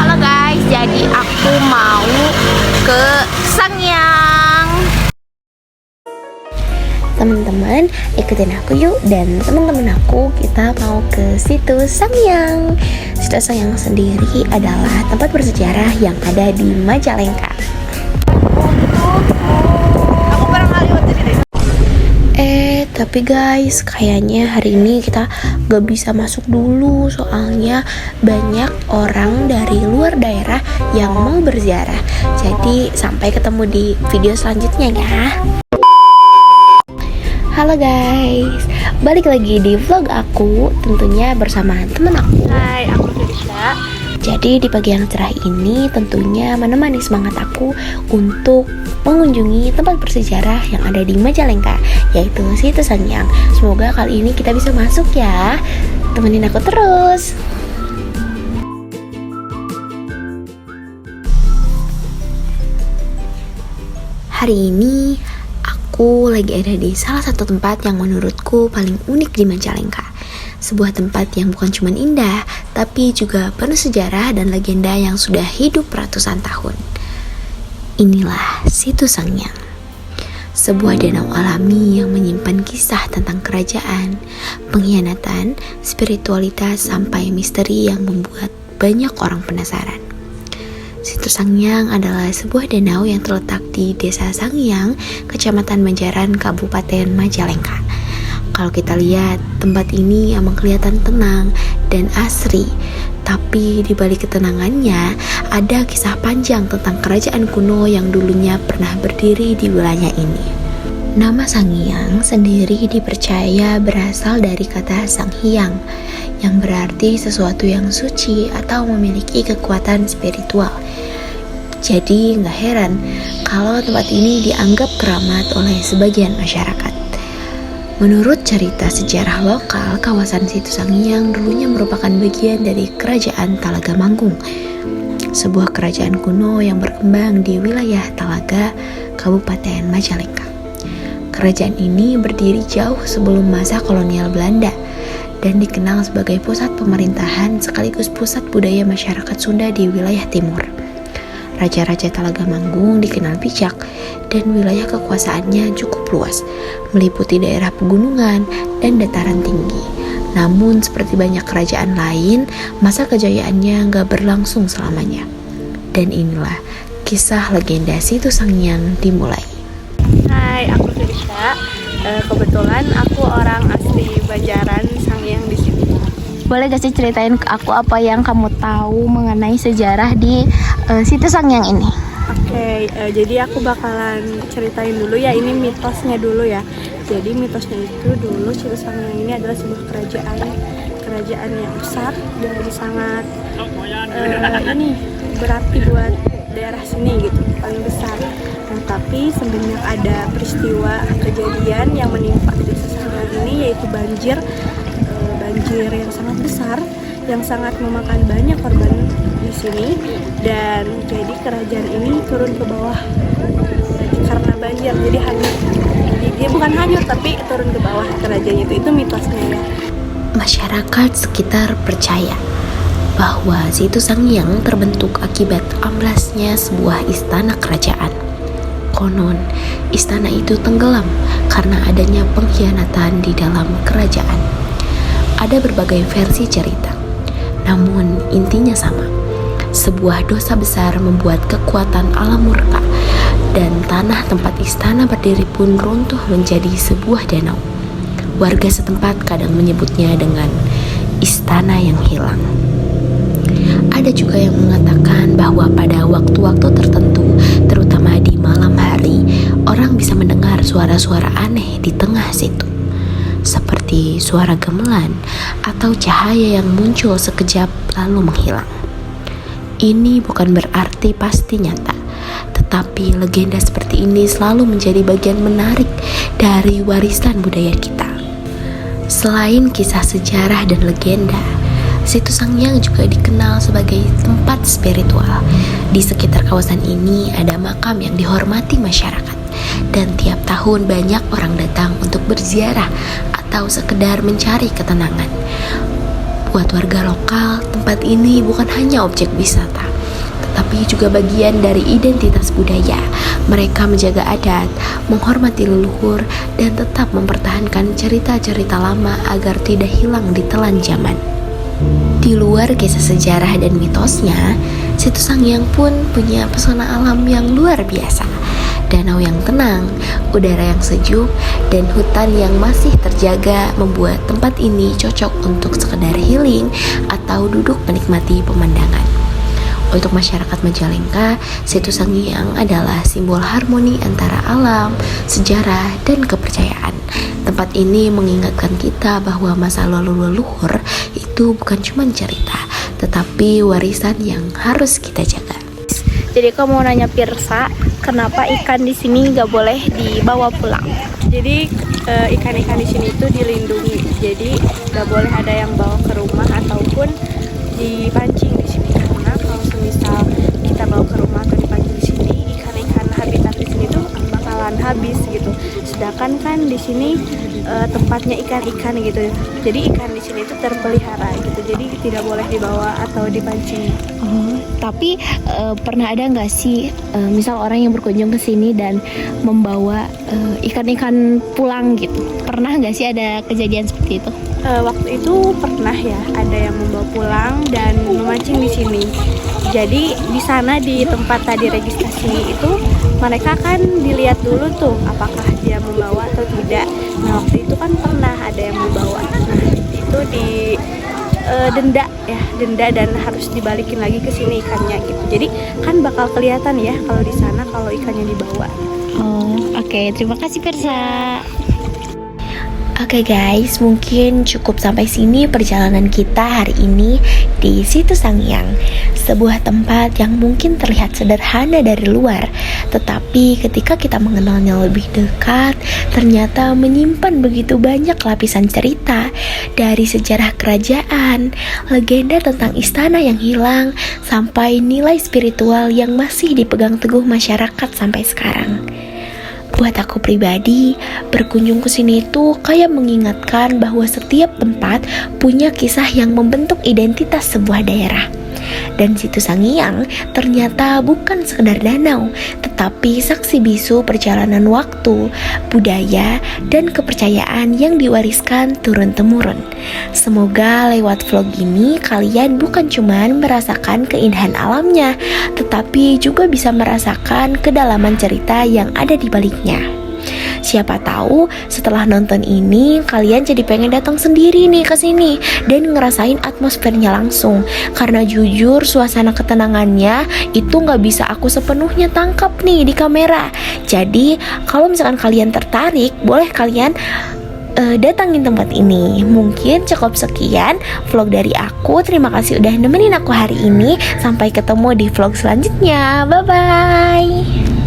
Halo guys, jadi aku mau ke Sangyang. Teman-teman, ikutin aku yuk. Dan teman-teman aku, kita mau ke situs Sangyang. Situs Sangyang sendiri adalah tempat bersejarah yang ada di Majalengka. Aku pernah kali waktu di tapi guys, kayaknya hari ini kita gak bisa masuk dulu. Soalnya banyak orang dari luar daerah yang mau berziarah. Jadi sampai ketemu di video selanjutnya ya. Halo guys, balik lagi di vlog aku, tentunya bersama temen aku. Hai, aku Firisha. Jadi di pagi yang cerah ini tentunya menemani semangat aku untuk mengunjungi tempat bersejarah yang ada di Majalengka, yaitu situs Sangyang. Semoga kali ini kita bisa masuk ya. Temenin aku terus. Hari ini aku lagi ada di salah satu tempat yang menurutku paling unik di Majalengka. Sebuah tempat yang bukan cuma indah, tapi juga penuh sejarah dan legenda yang sudah hidup ratusan tahun. Inilah situs Sangyang, sebuah danau alami yang menyimpan kisah tentang kerajaan, pengkhianatan, spiritualitas, sampai misteri yang membuat banyak orang penasaran. Situs Sangyang adalah sebuah danau yang terletak di Desa Sangyang, Kecamatan Menjaran, Kabupaten Majalengka. Kalau kita lihat, tempat ini emang kelihatan tenang dan asri. Tapi di balik ketenangannya, ada kisah panjang tentang kerajaan kuno yang dulunya pernah berdiri di wilayah ini. Nama Sangyang sendiri dipercaya berasal dari kata Sanghyang, yang berarti sesuatu yang suci atau memiliki kekuatan spiritual. Jadi nggak heran kalau tempat ini dianggap keramat oleh sebagian masyarakat. Menurut cerita sejarah lokal, kawasan situs Sangyang dulunya merupakan bagian dari kerajaan Talaga Manggung, sebuah kerajaan kuno yang berkembang di wilayah Talaga, Kabupaten Majalengka. Kerajaan ini berdiri jauh sebelum masa kolonial Belanda dan dikenal sebagai pusat pemerintahan sekaligus pusat budaya masyarakat Sunda di wilayah timur. Raja-raja Talaga Manggung dikenal bijak dan wilayah kekuasaannya cukup luas, meliputi daerah pegunungan dan dataran tinggi. Namun seperti banyak kerajaan lain, masa kejayaannya nggak berlangsung selamanya. Dan inilah kisah legenda situs Sangyang dimulai. Hai, aku Firisha. Kebetulan aku orang asli Banjaran Sangyang di sini. Boleh gak sih ceritain ke aku apa yang kamu tahu mengenai sejarah di situs Sangyang ini? Oke, jadi aku bakalan ceritain dulu ya, ini mitosnya dulu ya. Jadi mitosnya itu dulu situs Sangyang ini adalah sebuah kerajaan yang besar dan sangat ini berarti buat daerah sini gitu, paling besar. Nah, tapi sebenarnya ada peristiwa kejadian yang menimpa desa Sangyang ini, yaitu banjir yang sangat besar, yang sangat memakan banyak korban di sini, dan jadi kerajaan ini turun ke bawah karena banjir, jadi hanyut. Dia bukan hanyut tapi turun ke bawah kerajaannya itu mitosnya ya. Masyarakat sekitar percaya bahwa situs Sangyang terbentuk akibat amblasnya sebuah istana kerajaan. Konon, istana itu tenggelam karena adanya pengkhianatan di dalam kerajaan. Ada berbagai versi cerita, namun intinya sama. Sebuah dosa besar membuat kekuatan alam murka, dan tanah tempat istana berdiri pun runtuh menjadi sebuah danau. Warga setempat kadang menyebutnya dengan istana yang hilang. Ada juga yang mengatakan bahwa pada waktu-waktu tertentu, terutama di malam hari, orang bisa mendengar suara-suara aneh di tengah situ, seperti suara gamelan atau cahaya yang muncul sekejap lalu menghilang. Ini bukan berarti pasti nyata, tetapi legenda seperti ini selalu menjadi bagian menarik dari warisan budaya kita. Selain kisah sejarah dan legenda, situs Sangyang juga dikenal sebagai tempat spiritual. Di sekitar kawasan ini ada makam yang dihormati masyarakat, dan tiap tahun banyak orang datang untuk berziarah atau sekedar mencari ketenangan. Buat warga lokal, tempat ini bukan hanya objek wisata, tetapi juga bagian dari identitas budaya. Mereka menjaga adat, menghormati leluhur, dan tetap mempertahankan cerita-cerita lama agar tidak hilang di telan zaman. Di luar kisah sejarah dan mitosnya, Situ Sangiang pun punya pesona alam yang luar biasa. Danau yang tenang, udara yang sejuk, dan hutan yang masih terjaga membuat tempat ini cocok untuk sekedar healing atau duduk menikmati pemandangan. Untuk masyarakat Majalengka, Situ Sangiang adalah simbol harmoni antara alam, sejarah, dan kepercayaan. Tempat ini mengingatkan kita bahwa masa lalu leluhur itu bukan cuma cerita, tetapi warisan yang harus kita jaga. Jadi aku mau nanya Pirsa, kenapa ikan di sini nggak boleh dibawa pulang? Jadi ikan-ikan di sini itu dilindungi, jadi nggak boleh ada yang bawa ke rumah ataupun dipancing di sini. Karena kalau semisal kita bawa ke rumah atau dipancing di sini, ikan-ikan habitat di sini tuh bakalan habis gitu. Sedangkan kan di sini tempatnya ikan-ikan gitu, jadi ikan di sini itu terpelihara gitu, jadi tidak boleh dibawa atau dipancing. Tapi pernah ada nggak sih misal orang yang berkunjung ke sini dan membawa ikan-ikan pulang gitu? Pernah nggak sih ada kejadian seperti itu? Waktu itu pernah ya, ada yang membawa pulang dan memancing di sini. Jadi di sana di tempat tadi registrasi itu mereka kan dilihat dulu tuh apakah dia membawa atau tidak. Nah waktu itu kan pernah ada yang membawa. Nah itu di denda dan harus dibalikin lagi ke sini ikannya gitu. Jadi kan bakal kelihatan ya kalau di sana kalau ikannya dibawa. Oke, terima kasih Pirsa. Oke guys, mungkin cukup sampai sini perjalanan kita hari ini di Situ Sangiang. Sebuah tempat yang mungkin terlihat sederhana dari luar, tetapi ketika kita mengenalnya lebih dekat, ternyata menyimpan begitu banyak lapisan cerita. Dari sejarah kerajaan, legenda tentang istana yang hilang, sampai nilai spiritual yang masih dipegang teguh masyarakat sampai sekarang. Buat aku pribadi, berkunjung ke sini itu kayak mengingatkan bahwa setiap tempat punya kisah yang membentuk identitas sebuah daerah. Dan Situ Sangiang ternyata bukan sekedar danau, tetapi saksi bisu perjalanan waktu, budaya, dan kepercayaan yang diwariskan turun-temurun. Semoga lewat vlog ini kalian bukan cuman merasakan keindahan alamnya, tetapi juga bisa merasakan kedalaman cerita yang ada di baliknya. Siapa tahu setelah nonton ini kalian jadi pengen datang sendiri nih ke sini dan ngerasain atmosfernya langsung. Karena jujur suasana ketenangannya itu nggak bisa aku sepenuhnya tangkap nih di kamera. Jadi kalau misalkan kalian tertarik, boleh kalian datangin tempat ini. Mungkin cukup sekian vlog dari aku. Terima kasih udah nemenin aku hari ini. Sampai ketemu di vlog selanjutnya. Bye bye.